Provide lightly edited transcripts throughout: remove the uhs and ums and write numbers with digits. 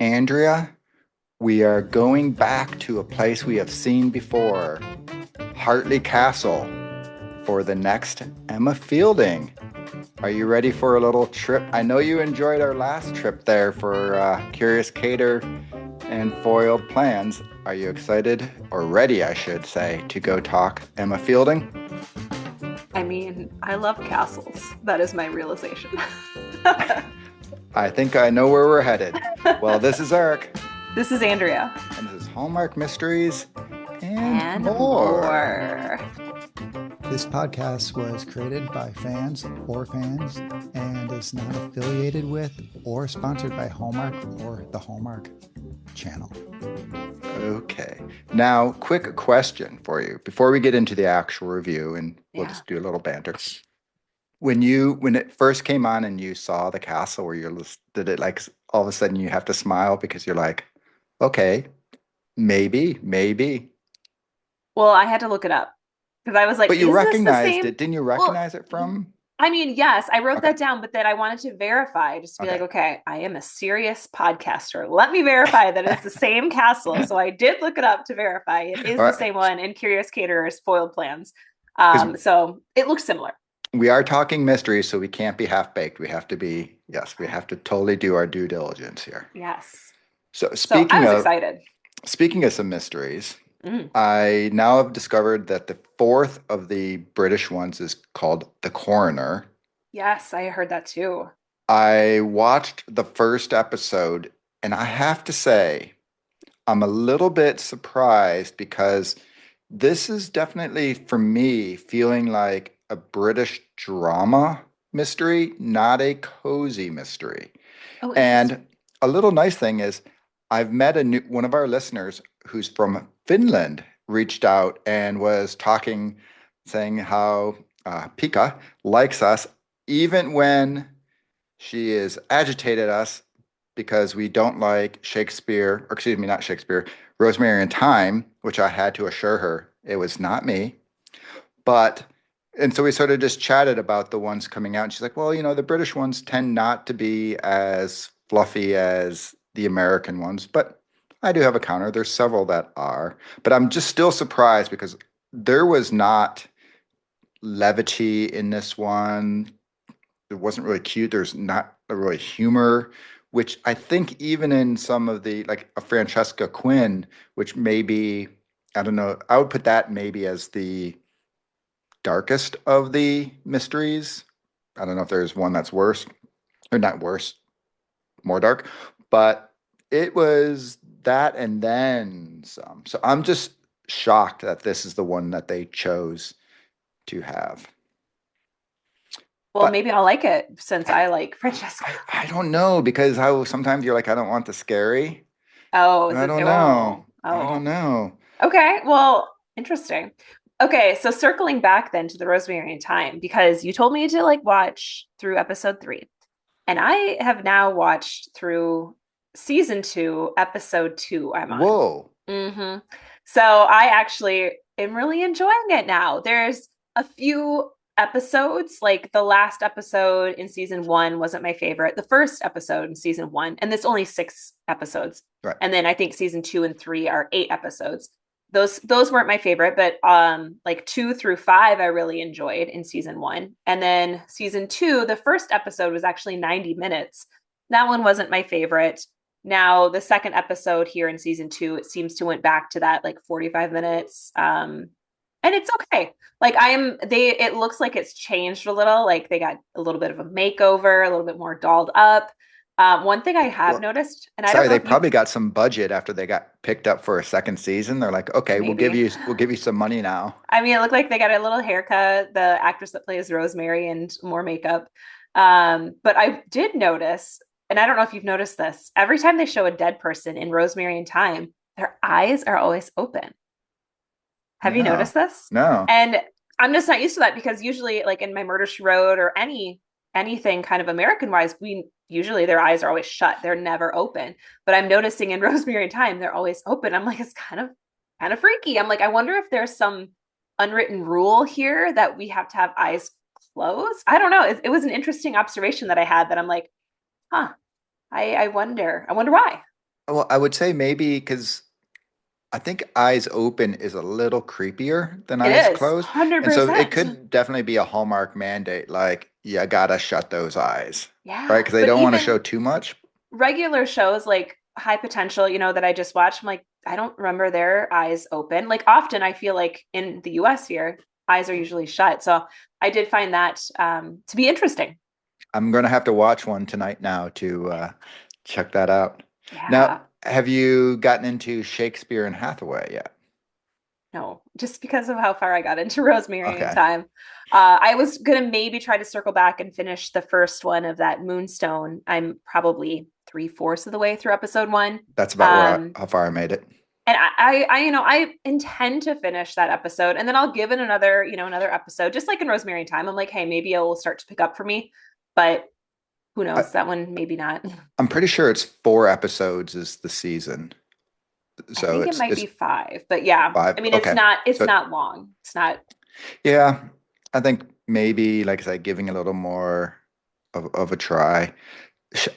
Andrea, we are going back to a place we have seen before, Hartley Castle, for the next Emma Fielding. Are you ready for a little trip? I know you enjoyed our last trip there for Curious Cater and Foiled Plans. Are you excited, or ready, I should say, to go talk Emma Fielding? I mean, I love castles. That is my realization. I think I know where we're headed. Well, this is Eric, This is Andrea. and this is Hallmark Mysteries and And more. more. This podcast was created by fans for fans and is not affiliated with or sponsored by Hallmark or the Hallmark channel. Okay. Now, quick question for you before we get into the actual review, and we'll Yeah. just do a little banter. When it first came on and you saw the castle, where did it like all of a sudden you have to smile because you're like, okay, maybe. Well, I had to look it up because I was like, But you is this the recognized same? it. Didn't you Well, recognize it from? I mean, yes, I wrote Okay. that down, but then I wanted to verify, just to be Okay. like, okay, I am a serious podcaster. Let me verify that it's the same castle. So I did look it up to verify it is All the right. same one in Curious Caterers Foiled Plans. 'Cause- So it looks similar. We are talking mysteries, so we can't be half-baked. We have to totally do our due diligence here. Yes. So So I was excited. speaking of some mysteries, Mm. I now have discovered that the fourth of the British ones is called The Coroner. Yes, I heard that too. I watched the first episode, and I have to say, I'm a little bit surprised because this is definitely, for me, feeling like a British drama mystery, not a cozy mystery. Oh, interesting. And a little nice thing is, I've met one of our listeners who's from Finland reached out and was talking, saying how Pika likes us even when she is agitated us because we don't like Shakespeare, or excuse me, not Shakespeare, Rosemary and Thyme, which I had to assure her it was not me. But and so we sort of just chatted about the ones coming out. And she's like, well, the British ones tend not to be as fluffy as the American ones, but I do have a counter. There's several that are. But I'm just still surprised because there was not levity in this one. It wasn't really cute. There's not a really humor, which I think even in some of the, like a Francesca Quinn, which maybe, I don't know, I would put that maybe as the darkest of the mysteries. I don't know if there's one that's worse or not worse, more dark, but it was that and then some. So I'm just shocked that this is the one that they chose to have. Well, But maybe I'll like it since I like Francesca. I don't know because how sometimes you're like, I don't want the scary. Oh, is I it? don't know. I Oh. don't know. Okay. Well, interesting. Okay, so circling back then to the Rosemary and Thyme, because you told me to like watch through episode 3. And I have now watched through season 2, episode 2 I'm on. Whoa. Mm-hmm. So I actually am really enjoying it now. There's a few episodes, like the last episode in season 1 wasn't my favorite. The first episode in season 1, and it's only 6 episodes. Right. And then I think season 2 and 3 are 8 episodes. Those weren't my favorite, but like 2 through 5 I really enjoyed in season 1. And then season 2, the first episode was actually 90 minutes. That one wasn't my favorite. Now the second episode here in season 2, it seems to went back to that like 45 minutes. And it's okay. Like it looks like it's changed a little. Like they got a little bit of a makeover, a little bit more dolled up. One thing I have Well, noticed, and I don't sorry, know they if you probably got some budget after they got picked up for a second season. They're like, okay, we'll give maybe. you some money now. I mean, it looked like they got a little haircut, the actress that plays Rosemary, and more makeup. But I did notice, and I don't know if you've noticed this, every time they show a dead person in Rosemary and Thyme, their eyes are always open. Have you No. noticed this? No. And I'm just not used to that because usually, like in My Murder She Wrote or anything kind of American wise, we usually their eyes are always shut. They're never open. But I'm noticing in Rosemary and Thyme, they're always open. I'm like, it's kind of freaky. I'm like, I wonder if there's some unwritten rule here that we have to have eyes closed. I don't know. It was an interesting observation that I had that I'm like, huh, I wonder why. Well, I would say maybe because I think Eyes Open is a little creepier than It Eyes is Closed. And so it 100%. could definitely be a Hallmark mandate, like, you gotta shut those eyes, right? Yeah. Because they But don't want to even show too much. regular shows like High Potential, that I just watched, I'm like, I don't remember their eyes open. Like often I feel like in the US here, eyes are usually shut. So I did find that to be interesting. I'm gonna have to watch one tonight now to check that out. Now, Yeah. have you gotten into Shakespeare and Hathaway yet? No, just because of how far I got into Rosemary and Okay, Thyme. I was gonna maybe try to circle back and finish the first one of that Moonstone. I'm probably three-fourths of the way through episode one. that's about where Um, how far I made it. and I intend to finish that episode, and then I'll give it another episode, just like in Rosemary and Thyme. I'm like, hey, maybe it will start to pick up for me, but who I, knows? That one maybe not. I'm pretty sure it's 4 episodes is the season, I so think it might it's be five, but yeah, five. I mean, it's Okay, not it's so not long. It's not. yeah, I think maybe, like I said, giving a little more of a try.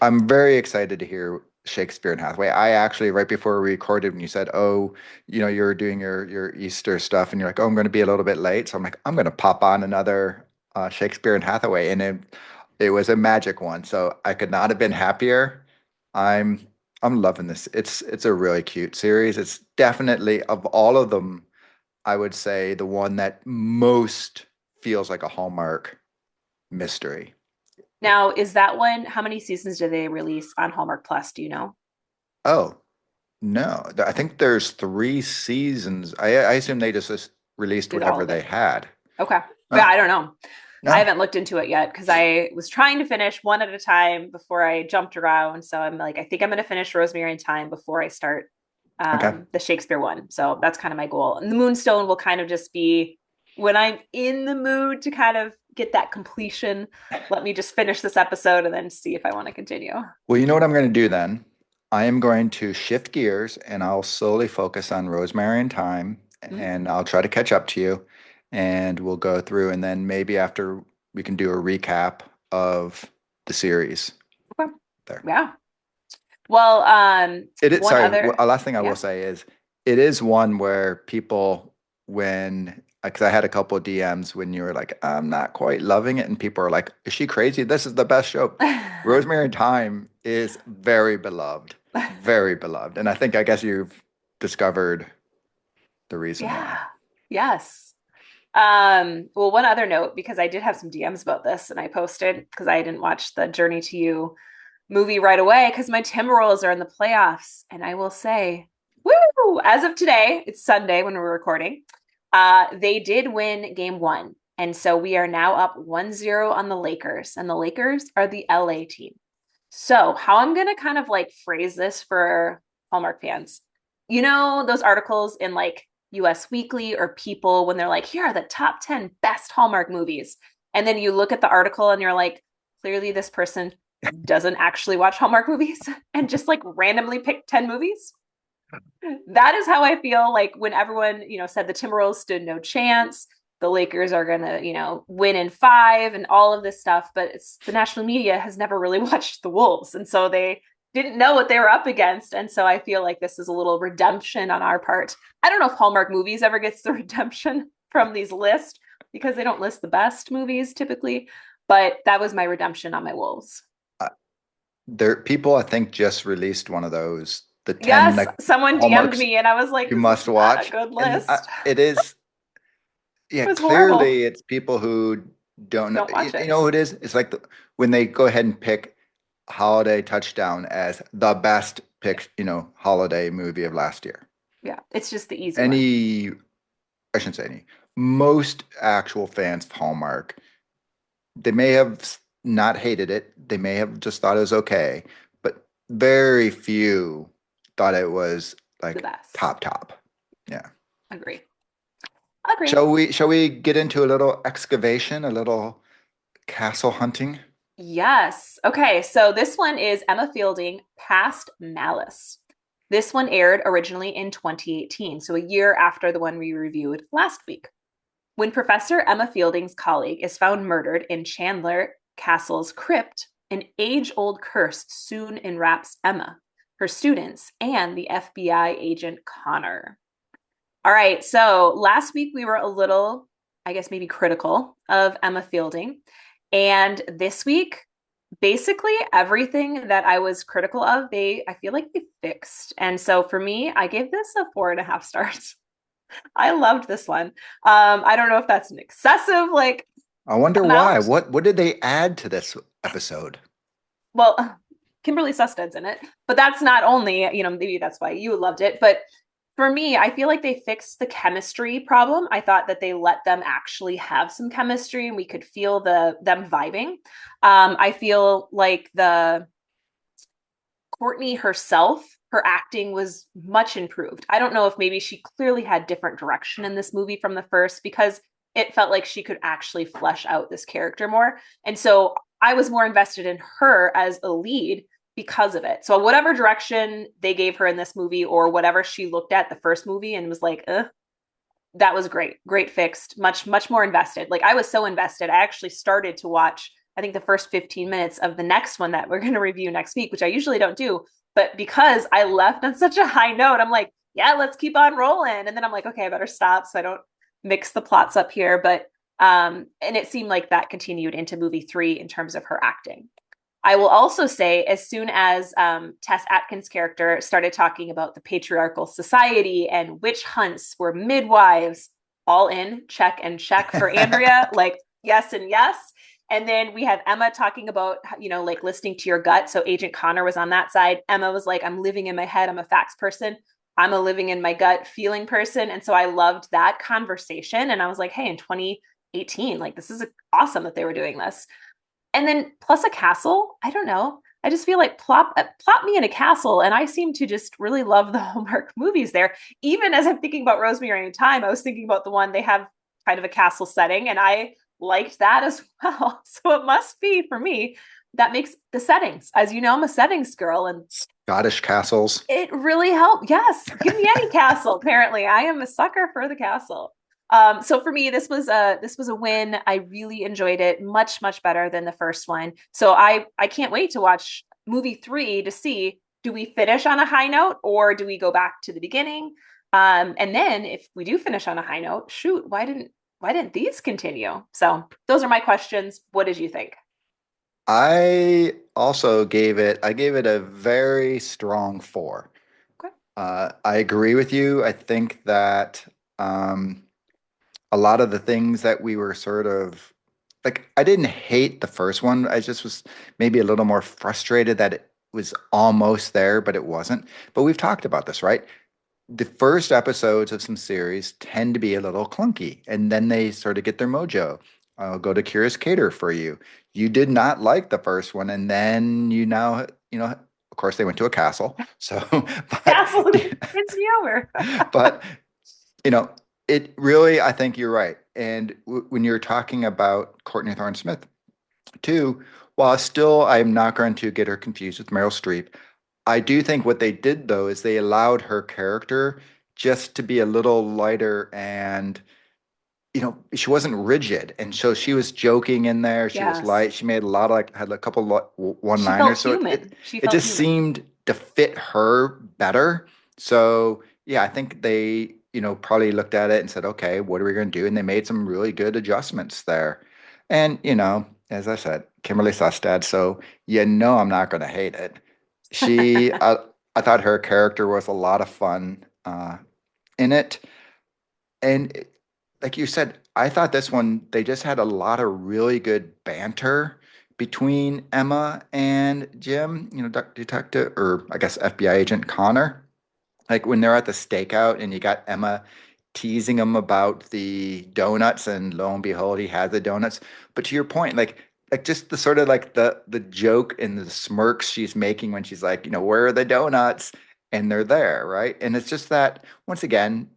I'm very excited to hear Shakespeare and Hathaway. I actually, right before we recorded, when you said, "Oh, you're doing your Easter stuff," and you're like, "Oh, I'm going to be a little bit late," so I'm like, "I'm going to pop on another Shakespeare and Hathaway," and it was a magic one. So I could not have been happier. I'm I'm loving this. It's a really cute series. It's definitely, of all of them, I would say the one that most feels like a Hallmark mystery. Now, is that one? How many seasons do they release on Hallmark Plus? Do you know? Oh, no, I think there's 3 seasons. I assume they just released Did all whatever of they it? had. Okay. Yeah, Oh, I don't know. I no. haven't looked into it yet because I was trying to finish one at a time before I jumped around. So I'm like, I think I'm going to finish Rosemary in time before I start Okay. the Shakespeare one. So that's kind of my goal. And the Moonstone will kind of just be when I'm in the mood to kind of get that completion. Let me just finish this episode and then see if I want to continue. Well, you know what I'm going to do then? I am going to shift gears and I'll slowly focus on Rosemary and Thyme, Mm, and I'll try to catch up to you, and we'll go through, and then maybe after we can do a recap of the series okay. there. Yeah. Well, It is, one sorry, other, last thing I will yeah. say is it is one where people, when, because I had a couple of DMs when you were like, I'm not quite loving it, and people are like, is she crazy? This is the best show. Rosemary and Thyme is very beloved. And I guess you've discovered the reason Yeah. why. Yes. Well, one other note, because I did have some DMs about this and I posted because I didn't watch the Journey to You movie right away because my Timberwolves are in the playoffs. And I will say, woo, as of today, it's Sunday when we're recording. They did win game one. And so we are now up 1-0 on the Lakers, and the Lakers are the LA team. So, how I'm going to kind of like phrase this for Hallmark fans, those articles in like US Weekly or People when they're like, here are the top 10 best Hallmark movies. And then you look at the article and you're like, clearly this person doesn't actually watch Hallmark movies and just like randomly pick 10 movies. That is how I feel like when everyone, said the Timberwolves stood no chance. The Lakers are going to, win in five and all of this stuff. But it's the national media has never really watched the Wolves. And so they didn't know what they were up against. And so I feel like this is a little redemption on our part. I don't know if Hallmark movies ever gets the redemption from these lists because they don't list the best movies typically. But that was my redemption on my Wolves. Uh, There, people, I think, just released one of those, the 10 Yes, like someone DM'd hallmarks me and I was like, you this is must not a watch. good And list. it is, yeah, It was horrible. clearly it's people who don't know. Don't watch You it. know who it is? It's like when they go ahead and pick Holiday Touchdown as the best Yeah. pick, holiday movie of last year. Yeah. It's just the easy one. Any, I shouldn't say any, most actual fans of Hallmark, they may have not hated it. They may have just thought it was okay, but very few thought it was The like best. top. Yeah. Agree. Agree. Shall we get into a little excavation, a little castle hunting? Yes. Okay. So this one is Emma Fielding, Past Malice. This one aired originally in 2018, so a year after the one we reviewed last week. When Professor Emma Fielding's colleague is found murdered in Chandler Castle's crypt, an age old curse soon enwraps Emma, her students, and the FBI agent Connor. All right, so last week we were a little, I guess, maybe critical of Emma Fielding. And this week, basically everything that I was critical of, I feel like they fixed. And so for me, I gave this a 4.5 stars. I loved this one. I don't know if that's an excessive I wonder why. amount. What did they add to this episode? Well, Kimberly Sustad's in it, but that's not only, maybe that's why you loved it, but for me, I feel like they fixed the chemistry problem. I thought that they let them actually have some chemistry and we could feel them vibing. I feel like the Courtney herself, her acting was much improved. I don't know if maybe she clearly had different direction in this movie from the first, because it felt like she could actually flesh out this character more. And so I was more invested in her as a lead because of it. So whatever direction they gave her in this movie, or whatever she looked at the first movie and was like, that was great fixed, much more invested. Like, I was so invested, I actually started to watch, I think, the first 15 minutes of the next one that we're going to review next week, which I usually don't do, but because I left on such a high note, I'm like, yeah, let's keep on rolling. And then I'm like, okay, I better stop so I don't mix the plots up here. But and it seemed like that continued into movie 3 in terms of her acting. I will also say, as soon as Tess Atkins' character started talking about the patriarchal society and witch hunts were midwives, all in, check and check for Andrea, like yes and yes. And then we have Emma talking about, like listening to your gut. So Agent Connor was on that side. Emma was like, I'm living in my head. I'm a facts person. I'm a living in my gut feeling person. And so I loved that conversation. And I was like, hey, in 2018, like, this is awesome that they were doing this. And then plus a castle. I don't know. I just feel like plop me in a castle. And I seem to just really love the Hallmark movies there. Even as I'm thinking about Rosemary in Time, I was thinking about the one they have kind of a castle setting, and I liked that as well. So it must be, for me, that makes the settings. As you know, I'm a settings girl, and Scottish castles. it really helped. Yes, give me any castle. Apparently, I am a sucker for the castle. So for me, this was a win. I really enjoyed it, much better than the first one. So I can't wait to watch movie 3 to see, do we finish on a high note or do we go back to the beginning? And then if we do finish on a high note, shoot, why didn't these continue? So those are my questions. What did you think? I also gave it a very strong 4. Okay. I agree with you. I think that a lot of the things that we were sort of like, I didn't hate the first one. I just was maybe a little more frustrated that it was almost there, but it wasn't. But we've talked about this, right? The first episodes of some series tend to be a little clunky, and then they sort of get their mojo. I'll go to Curious Cater for you. You did not like the first one, and then of course, they went to a castle. So, Castle but, gets me over. but you know, it really, I think you're right. And when you're talking about Courtney Thorne-Smith, too, while still I'm not going to get her confused with Meryl Streep, I do think what they did, though, is they allowed her character just to be a little lighter, and she wasn't rigid, and so she was joking in there. She was Yes. light. She made a lot of had a couple She felt one-liners, so human. She it felt just human. seemed to fit her better. So yeah, I think they probably looked at it and said, okay, what are we going to do? And they made some really good adjustments there. And as I said, Kimberly Sustad. So I'm not going to hate it. I thought her character was a lot of fun in it. And like you said, I thought this one, they just had a lot of really good banter between Emma and Jim, detective, or I guess FBI agent Connor. Like when they're at the stakeout and you got Emma teasing him about the donuts, and lo and behold, he had the donuts. But to your point, like just the sort of like the joke and the smirks she's making when she's like, where are the donuts? And they're there, right? And it's just that, once again,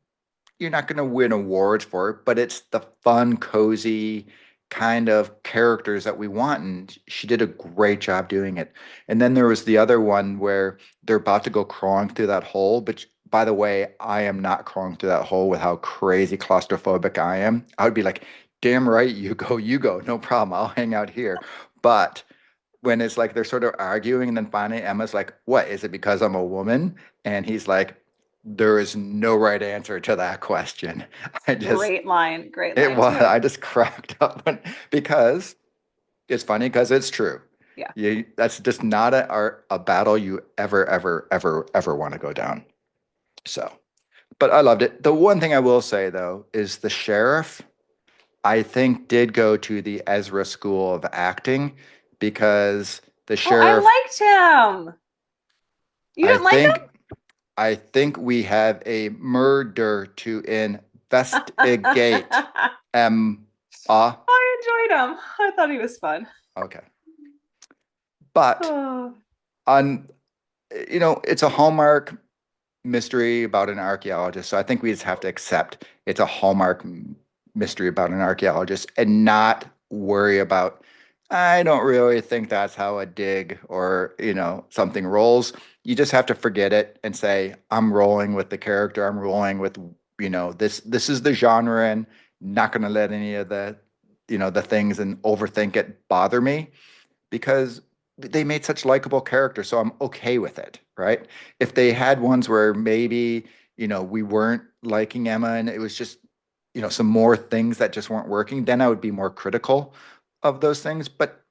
you're not going to win awards for it, but it's the fun, cozy kind of characters that we want. And she did a great job doing it. And then there was the other one where they're about to go crawling through that hole. But by the way, I am not crawling through that hole with how crazy claustrophobic I am. I would be like, damn right, you go, no problem. I'll hang out here. But when it's like they're sort of arguing, and then finally Emma's like, "What is it? Because I'm a woman?" And he's like, "There is no right answer to that question." I just Great line. Great it line was too. I just cracked up because it's funny because it's true. Yeah. That's just not a battle you ever want to go down. So, but I loved it. The one thing I will say though is the sheriff, I think, did go to the Ezra School of Acting because the Oh, I sheriff, liked him. You I didn't like him? think, I think we have a murder to investigate. Uh, I enjoyed him. I thought he was fun. okay. But Oh. on, it's a Hallmark mystery about an archaeologist. So I think we just have to accept it's a Hallmark mystery about an archaeologist and not worry about, I don't really think that's how a dig or, something rolls. You just have to forget it and say, I'm rolling with the character. I'm rolling with, this is the genre, and not going to let any of the things and overthink it bother me, because they made such likable characters, so I'm okay with it, right? If they had ones where maybe, we weren't liking Emma and it was just, some more things that just weren't working, then I would be more critical of those things. But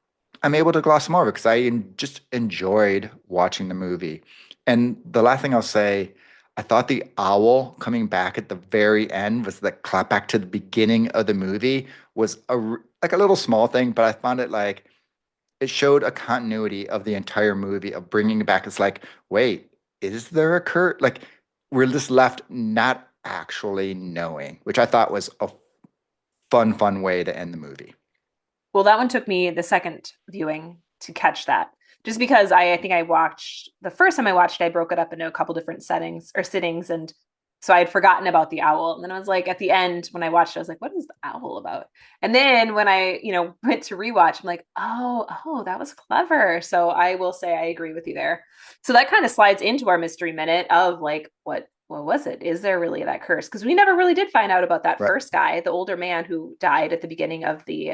I'm able to gloss them over because just enjoyed watching the movie. And the last thing I'll say, I thought the owl coming back at the very end was the clap back to the beginning of the movie was like a little small thing, but I found it like it showed a continuity of the entire movie of bringing it back. It's like, wait, is there a Kurt? Like, we're just left not actually knowing, which I thought was a fun way to end the movie. Well, that one took me the second viewing to catch that. Just because I think I watched the first time I watched it, I broke it up into a couple different settings or sittings. And so I had forgotten about the owl. And then I was like, at the end, when I watched it, I was like, what is the owl about? And then when I, went to rewatch, I'm like, oh, that was clever. So I will say I agree with you there. So that kind of slides into our mystery minute of like, what was it? Is there really that curse? Because we never really did find out about that Right. first guy, the older man who died at the beginning of the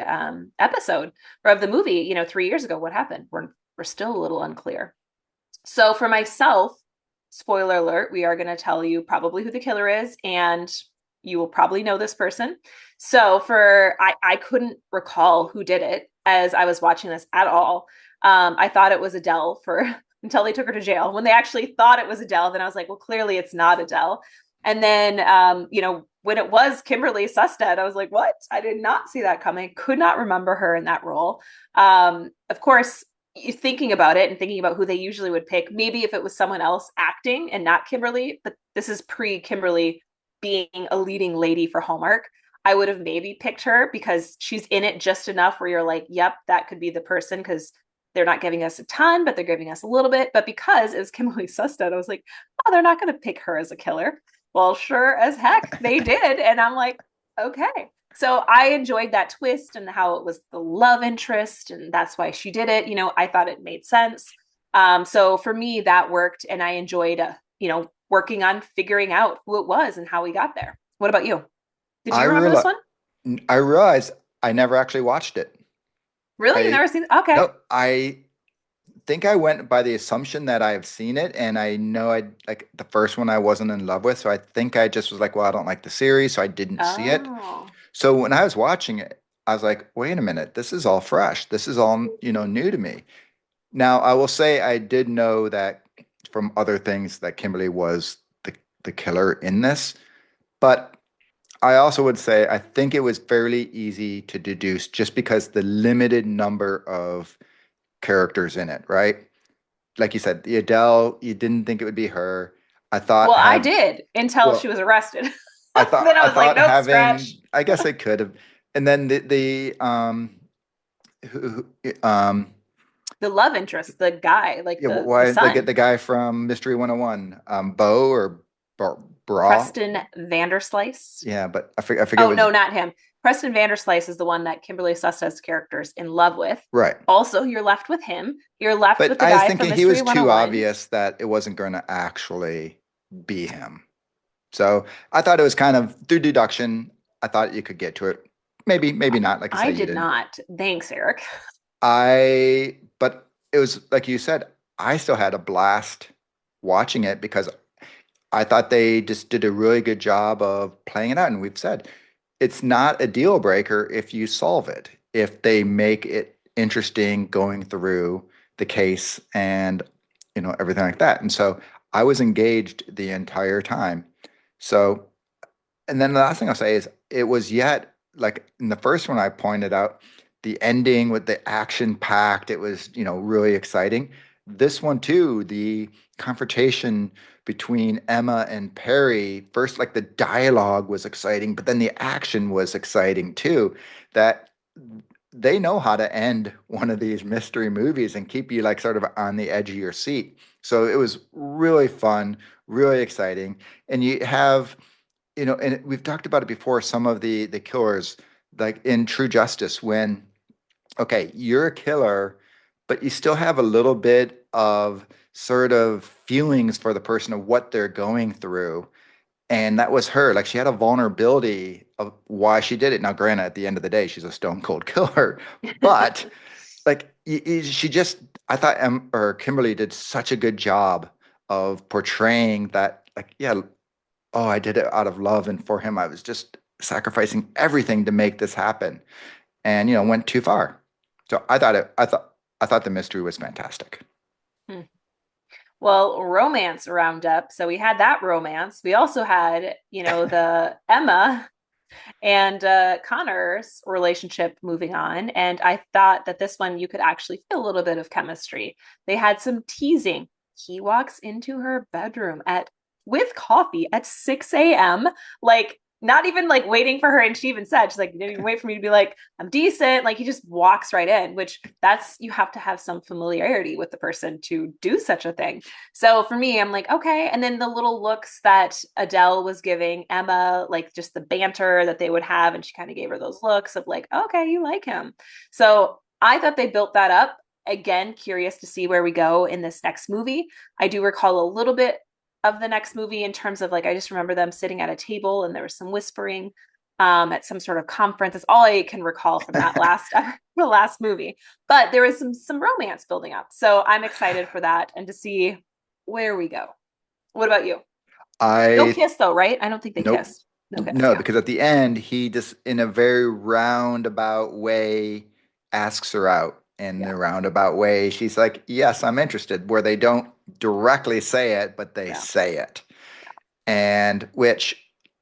episode or of the movie, 3 years ago. What happened? We're still a little unclear. So for myself, spoiler alert, we are going to tell you probably who the killer is, and you will probably know this person. So I couldn't recall who did it as I was watching this at all. I thought it was Adele until they took her to jail. When they actually thought it was Adele, then I was like, well, clearly it's not Adele. And then, when it was Kimberly Sustad, I was like, what? I did not see that coming. Could not remember her in that role. Of course, thinking about it and thinking about who they usually would pick, maybe if it was someone else acting and not Kimberly, but this is pre-Kimberly being a leading lady for Hallmark, I would have maybe picked her because she's in it just enough where you're like, yep, that could be the person, because they're not giving us a ton, but they're giving us a little bit. But because it was Kimberly Sustad, I was like, oh, they're not going to pick her as a killer. Well, sure as heck they did. And I'm like, okay. So I enjoyed that twist and how it was the love interest, and that's why she did it. I thought it made sense. So for me, that worked, and I enjoyed, working on figuring out who it was and how we got there. What about you? Did you remember this one? I realized I never actually watched it. Really? You've never seen it? Okay. No, I think I went by the assumption that I have seen it, and I know I like the first one I wasn't in love with, so I think I just was like, well, I don't like the series, so I didn't see it. Oh. So when I was watching it, I was like, wait a minute, this is all fresh. This is all, new to me. Now, I will say I did know that from other things that Kimberly was the killer in this, but I also would say I think it was fairly easy to deduce just because the limited number of characters in it, right? Like you said, the Adele, you didn't think it would be her. I thought Well, I did until she well, was arrested. I thought Then I I was like, thought nope, having scratch. I guess it could have. And then the who, The love interest, the guy, like yeah, the why son, the guy from Mystery 101, Bo or Bra. Preston Vanderslice. Yeah, but I forget Oh, was no, not him. Preston Vanderslice is the one that Kimberly Sustad's character's in love with. right. Also, you're left with him. You're left with But the I was guy from thinking he was Mystery too 101. obvious that it wasn't going to actually be him. So I thought it was kind of through deduction. I thought you could get to it. Maybe not. Like I I said, you did didn't. not. Thanks, Eric. But it was like you said, I still had a blast watching it because I thought they just did a really good job of playing it out. And we've said it's not a deal breaker if you solve it, if they make it interesting going through the case and everything like that. And so I was engaged the entire time. So, and then the last thing I'll say is it was yet like in the first one I pointed out the ending with the action packed. It was, really exciting. This one too, the confrontation between Emma and Perry, first like the dialogue was exciting, but then the action was exciting too. That they know how to end one of these mystery movies and keep you like sort of on the edge of your seat. So it was really fun, really exciting. And you have, and we've talked about it before, some of the killers, like in True Justice, when okay, you're a killer, but you still have a little bit of sort of feelings for the person of what they're going through. And that was her. Like she had a vulnerability of why she did it. Now, granted, at the end of the day, she's a stone cold killer, but like she just, I thought or Kimberly did such a good job of portraying that, like, yeah, oh, I did it out of love, and for him, I was just sacrificing everything to make this happen, and went too far. So I thought the mystery was fantastic. Hmm. Well, romance roundup. So we had that romance. We also had, the Emma and Connor's relationship moving on. And I thought that this one you could actually feel a little bit of chemistry. They had some teasing. He walks into her bedroom with coffee at 6 a.m. Like not even like waiting for her. And she even said, she's like, you didn't even wait for me to be like, I'm decent. Like he just walks right in, which you have to have some familiarity with the person to do such a thing. So for me, I'm like, okay. And then the little looks that Adele was giving Emma, like just the banter that they would have. And she kind of gave her those looks of like, okay, you like him. So I thought they built that up. Again, curious to see where we go in this next movie. I do recall a little bit of the next movie in terms of like I just remember them sitting at a table and there was some whispering at some sort of conference. That's all I can recall from that the last movie. But there was some romance building up. So I'm excited for that and to see where we go. What about you? No kiss though, right? I don't think they Nope. kissed. No kiss. No, Yeah. because at the end he just in a very roundabout way asks her out. In the roundabout way, she's like, "Yes, I'm interested." Where they don't directly say it, but they say it. And which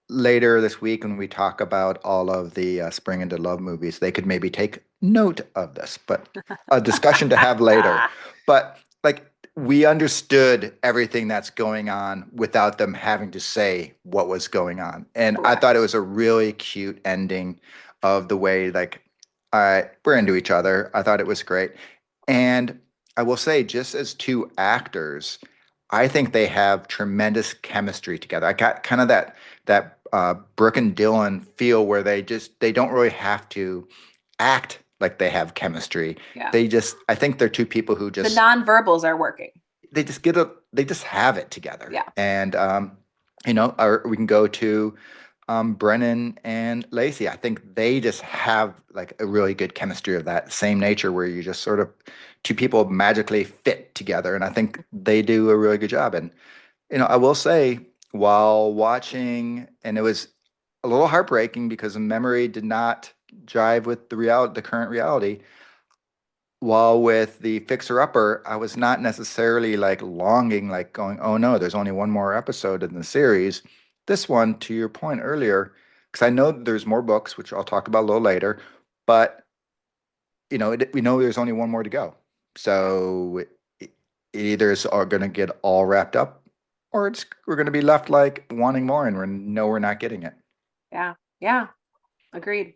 later this week, when we talk about all of the Spring into Love movies, they could maybe take note of this, but a discussion to have later. But like we understood everything that's going on without them having to say what was going on. And I thought it was a really cute ending of the way, like, all right, we're into each other. I thought it was great. And I will say, just as two actors, I think they have tremendous chemistry together. I got kind of that Brooke and Dylan feel where they don't really have to act like they have chemistry. Yeah. I think they're two people who just the nonverbals are working. They just have it together. Yeah. And we can go to Brennan and Lacey. I think they just have like a really good chemistry of that same nature where you just sort of two people magically fit together. And I think they do a really good job. And, I will say while watching, and it was a little heartbreaking because the memory did not jive with the current reality. While with the Fixer Upper, I was not necessarily like longing, like going, oh no, there's only one more episode in the series. This one, to your point earlier, because I know there's more books, which I'll talk about a little later, but we know there's only one more to go. So it either is going to get all wrapped up, or we're going to be left like wanting more, and we're not getting it. Yeah, agreed.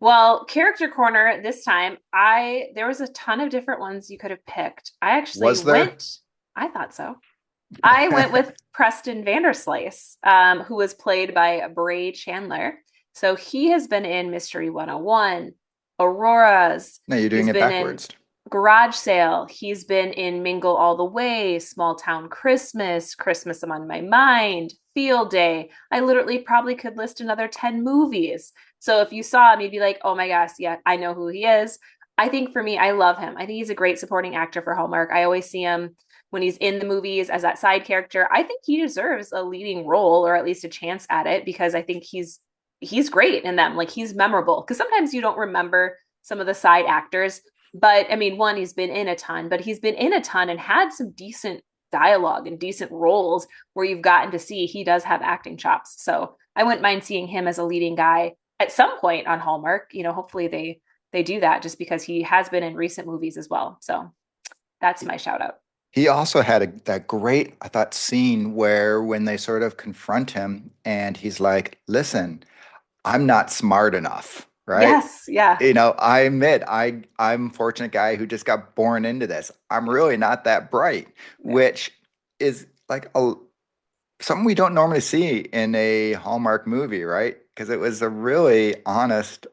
Well, character corner this time, there was a ton of different ones you could have picked. I actually I thought so. I went with Preston Vanderslice, who was played by Bray Chandler. So he has been in Mystery 101, Aurora's. No, you're doing it backwards. Garage Sale. He's been in Mingle All the Way, Small Town Christmas, Christmas I'm on My Mind, Field Day. I literally probably could list another 10 movies. So if you saw him, you'd be like, oh my gosh, yeah, I know who he is. I think for me, I love him. I think he's a great supporting actor for Hallmark. I always see him when he's in the movies as that side character. I think he deserves a leading role or at least a chance at it because I think he's great in them. Like he's memorable because sometimes you don't remember some of the side actors. But I mean, one, he's been in a ton, but he's been in a ton and had some decent dialogue and decent roles where you've gotten to see he does have acting chops. So I wouldn't mind seeing him as a leading guy at some point on Hallmark. You know, hopefully they do that just because he has been in recent movies as well. So that's my shout out. He also had that great, I thought, scene where when they sort of confront him and he's like, listen, I'm not smart enough, right? Yes, yeah. I admit I'm a fortunate guy who just got born into this. I'm really not that bright, Yeah. which is like something we don't normally see in a Hallmark movie, right? Because it was a really honest,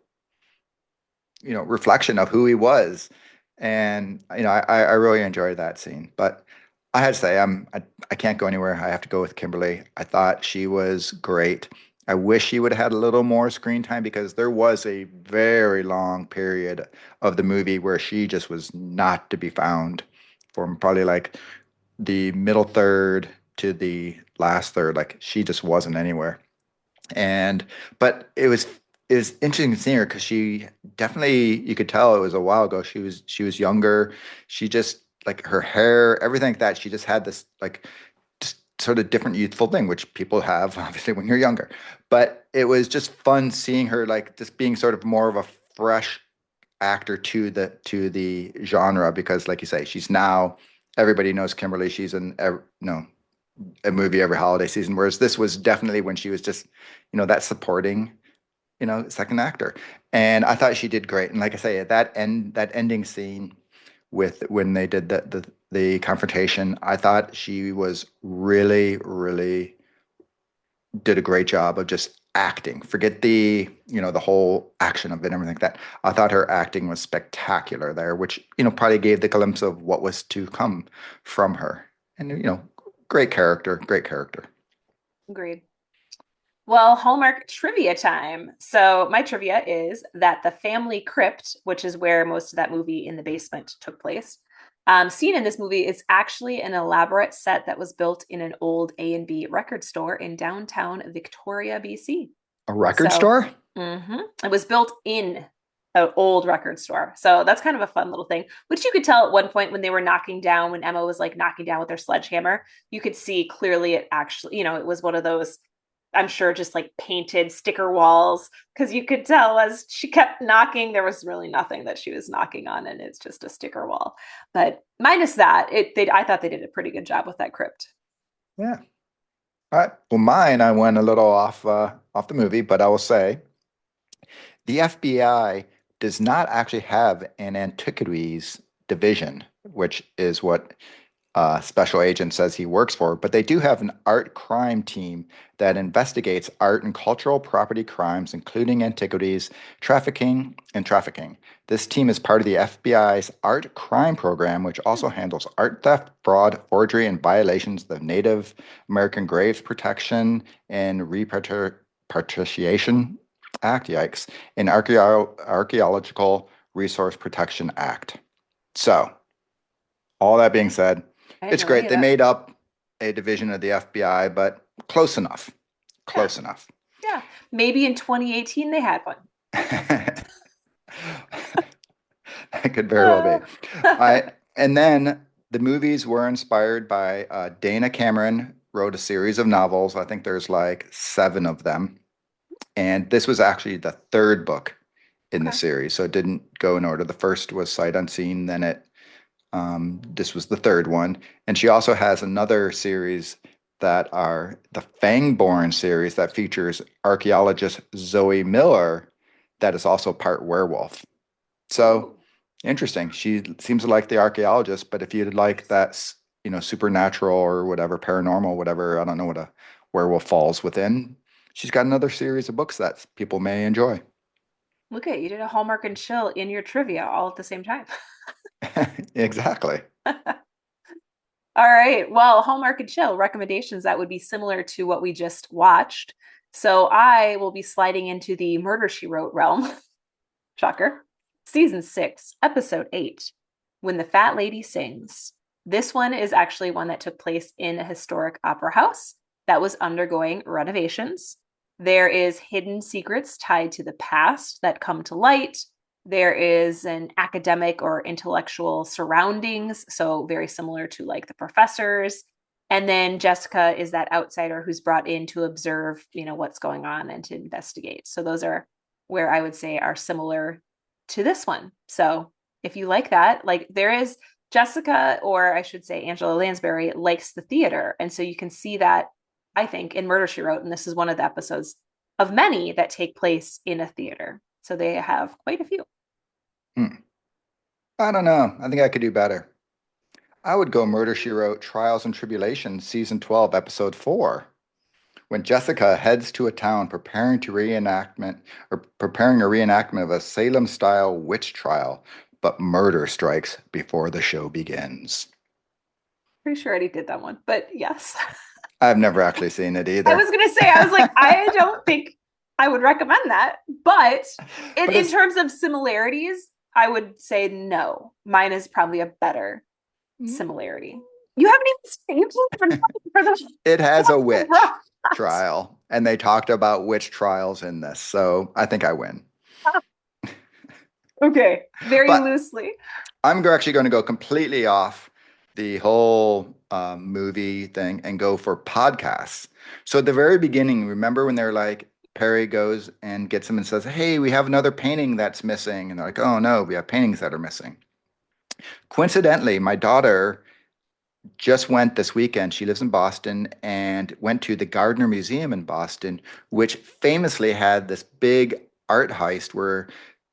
reflection of who he was. And I really enjoyed that scene. But I had to say, I can't go anywhere. I have to go with Kimberly. I thought she was great. I wish she would have had a little more screen time because there was a very long period of the movie where she just was not to be found from probably like the middle third to the last third. Like she just wasn't anywhere. And but it was interesting seeing her because she definitely, you could tell it was a while ago. She was younger. She just, like, her hair, everything like that. She just had this like just sort of different youthful thing, which people have obviously when you're younger. But it was just fun seeing her like just being sort of more of a fresh actor to the genre because, like you say, she's now everybody knows Kimberly. She's a movie every holiday season, whereas this was definitely when she was just, that supporting, second actor. And I thought she did great. And like I say, that ending scene with when they did the confrontation, I thought she was really, really did a great job of just acting. Forget the whole action of it and everything like that. I thought her acting was spectacular there, which, probably gave the glimpse of what was to come from her. And, great character, great character. Agreed. Well, Hallmark trivia time. So, my trivia is that the family crypt, which is where most of that movie in the basement took place, seen in this movie is actually an elaborate set that was built in an old A&B record store in downtown Victoria, BC. A record So, store? it was built in an old record store. So that's kind of a fun little thing, which you could tell at one point when they were knocking down, when Emma was like knocking down with their sledgehammer, you could see clearly it actually, it was one of those, I'm sure, just like painted sticker walls because you could tell as she kept knocking, there was really nothing that she was knocking on, and it's just a sticker wall. But minus that, I thought they did a pretty good job with that crypt. Yeah. All right. Well, mine, I went a little off the movie, but I will say the FBI does not actually have an antiquities division, which is what special agent says he works for, but they do have an art crime team that investigates art and cultural property crimes, including antiquities, trafficking, and trafficking. This team is part of the FBI's art crime program, which also handles art theft, fraud, forgery, and violations of the Native American Graves Protection and Repatriation Act, yikes, and Archaeological Resource Protection Act. So, all that being said, it's great. They made up a division of the FBI, but close enough. Close enough. Yeah. Maybe in 2018 they had one. That could very well be. And then the movies were inspired by Dana Cameron wrote a series of novels. I think there's like 7 of them. And this was actually the 3rd book in the series. So it didn't go in order. The first was Sight Unseen, then this was the 3rd one. And she also has another series that are the Fangborn series that features archaeologist Zoe Miller that is also part werewolf. So interesting. She seems to like the archaeologist, but if you'd like that, supernatural or whatever, paranormal, whatever, I don't know what a werewolf falls within, she's got another series of books that people may enjoy. Look at you, did a Hallmark and chill in your trivia all at the same time. Exactly. All right. Well, Hallmark and chill recommendations that would be similar to what we just watched. So I will be sliding into the Murder, She Wrote realm. Shocker. Season 6, Episode 8, When the Fat Lady Sings. This one is actually one that took place in a historic opera house that was undergoing renovations. There is hidden secrets tied to the past that come to light. There is an academic or intellectual surroundings, so very similar to like the professors. And then Jessica is that outsider who's brought in to observe, what's going on and to investigate. So those are where I would say are similar to this one. So if you like that, like there is Jessica, or I should say Angela Lansbury, likes the theater. And so you can see that, I think, in Murder, She Wrote. And this is one of the episodes of many that take place in a theater. So they have quite a few. I don't know. I think I could do better. I would go Murder, She Wrote, Trials and Tribulations, Season 12, Episode 4. When Jessica heads to a town preparing a reenactment of a Salem-style witch trial, but murder strikes before the show begins. Pretty sure I already did that one, but yes. I've never actually seen it either. I was going to say, I don't think I would recommend that, but in terms of similarities, I would say no. Mine is probably a better similarity. You haven't even seen it. It has a witch trial, and they talked about witch trials in this, so I think I win. Okay, very loosely. I'm actually going to go completely off the whole movie thing and go for podcasts. So at the very beginning, remember when they're like, Perry goes and gets him and says, hey, we have another painting that's missing. And they're like, oh no, we have paintings that are missing. Coincidentally, my daughter just went this weekend. She lives in Boston and went to the Gardner Museum in Boston, which famously had this big art heist where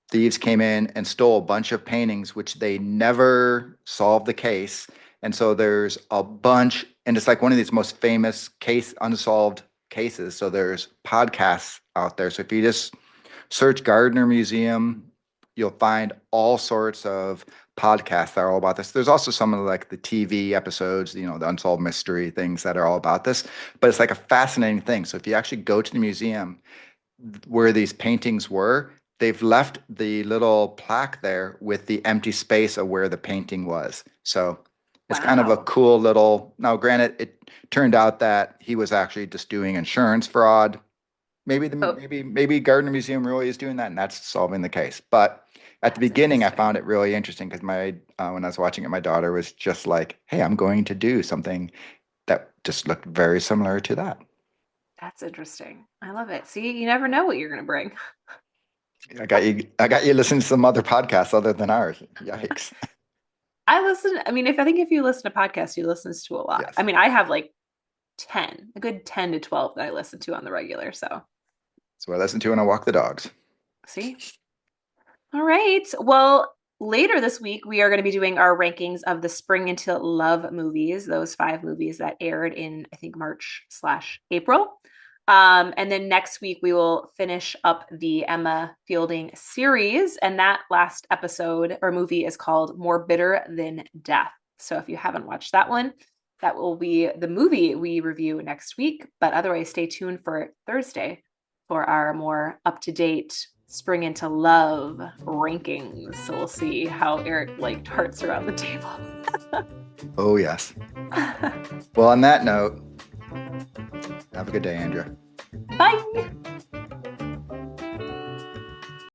thieves came in and stole a bunch of paintings, which they never solved the case. And so there's a bunch, and it's like one of these most famous unsolved cases. So there's podcasts out there. So if you just search Gardner Museum, you'll find all sorts of podcasts that are all about this. There's also some of like the TV episodes, the unsolved mystery things that are all about this, but it's like a fascinating thing. So if you actually go to the museum where these paintings were, they've left the little plaque there with the empty space of where the painting was. So it's kind of a cool little, now granted, it turned out that he was actually just doing insurance fraud. Maybe Gardner Museum really is doing that, and that's solving the case. But at the beginning, I found it really interesting because when I was watching it, my daughter was just like, hey, I'm going to do something that just looked very similar to that. That's interesting. I love it. See, you never know what you're going to bring. I got you listening to some other podcasts other than ours. Yikes. If you listen to podcasts, you listen to a lot. Yes. I mean, I have like a good 10 to 12 that I listen to on the regular. So I listen to when I walk the dogs. See? All right. Well, later this week, we are going to be doing our rankings of the Spring into Love movies, those 5 movies that aired in, I think, March/April. And then next week, we will finish up the Emma Fielding series. And that last episode or movie is called More Bitter Than Death. So if you haven't watched that one, that will be the movie we review next week. But otherwise, stay tuned for Thursday for our more up-to-date Spring into Love rankings. So we'll see how Eric liked Hearts Around the Table. Oh, yes. Well, on that note, have a good day, Andrea. Bye.